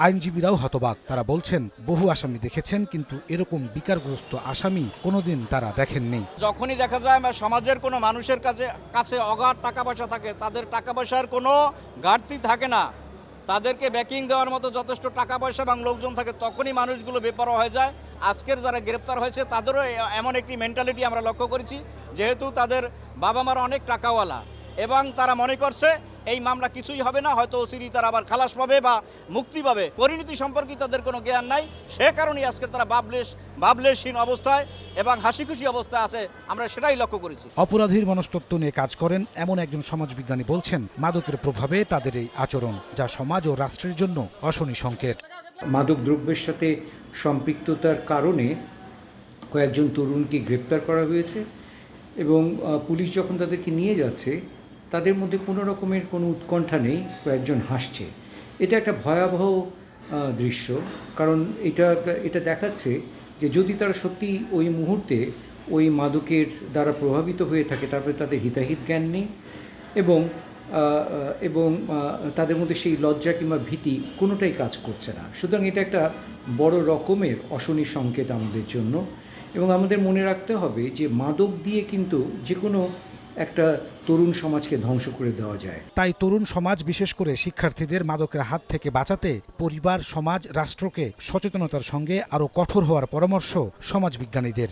আইনজীবীরাও হতবাক। তারা বলছেন, বহু আসামি দেখেছেন, কিন্তু এরকম বিকারগ্রস্ত আসামি কোনোদিন তারা দেখেননি। যখনই দেখা যায় সমাজের কোনো মানুষের কাছে অগাধ টাকা পয়সা থাকে, তাদের টাকা পয়সার কোনো ঘাটতি থাকে না, তাদেরকে ব্যাকিং দেওয়ার মতো যথেষ্ট টাকা পয়সা এবং লোকজন থাকে, তখনই মানুষগুলো বেপরোয়া হয়ে যায়। আজকের যারা গ্রেপ্তার হয়েছে তাদেরও এমন একটি মেন্টালিটি আমরা লক্ষ্য করেছি, যেহেতু তাদের বাবা মারা অনেক টাকাওয়ালা এবং তারা মনে করছে এই মামলা কিছুই হবে না, হয়তো ওসিরি তারা আবার খালাস পাবে বা মুক্তি পাবে। পরিণতি সম্পর্কে তাদের কোনো জ্ঞান নাই, সে কারণেই আজকে তারা ভাবলেশহীন অবস্থায় এবং হাসি খুশি অবস্থায় আছে, আমরা সেটাই লক্ষ্য করেছি। অপরাধীর মনস্তত্ত্ব নিয়ে কাজ করেন এমন একজন সমাজবিজ্ঞানী বলছেন, মাদকের প্রভাবে তাদের এই আচরণ, যা সমাজ ও রাষ্ট্রের জন্য অশনি সংকেত। মাদক দ্রব্যের সাথে সম্পৃক্ততার কারণে কয়েকজন তরুণকে গ্রেপ্তার করা হয়েছে এবং পুলিশ যখন তাদেরকে নিয়ে যাচ্ছে তাদের মধ্যে কোনো রকমের কোনো উৎকণ্ঠা নেই, কয়েকজন হাসছে। এটা একটা ভয়াবহ দৃশ্য, কারণ এটা দেখাচ্ছে যে যদি তারা সত্যি ওই মুহূর্তে ওই মাদকের দ্বারা প্রভাবিত হয়ে থাকে, তারপরে তাদের হিতাহিত জ্ঞান নেই এবং তাদের মধ্যে সেই লজ্জা কিংবা ভীতি কোনোটাই কাজ করছে না। সুতরাং এটা একটা বড় রকমের অশনি সংকেত আমাদের জন্য, এবং আমাদের মনে রাখতে হবে যে মাদক দিয়ে কিন্তু যে কোনো একটা তরুণ সমাজকে ধ্বংস করে দেওয়া যায়। তাই তরুণ সমাজ, বিশেষ করে শিক্ষার্থীদের মাদকের হাত থেকে বাঁচাতে পরিবার, সমাজ, রাষ্ট্রকে সচেতনতার সঙ্গে আরও কঠোর হওয়ার পরামর্শ সমাজবিজ্ঞানীদের।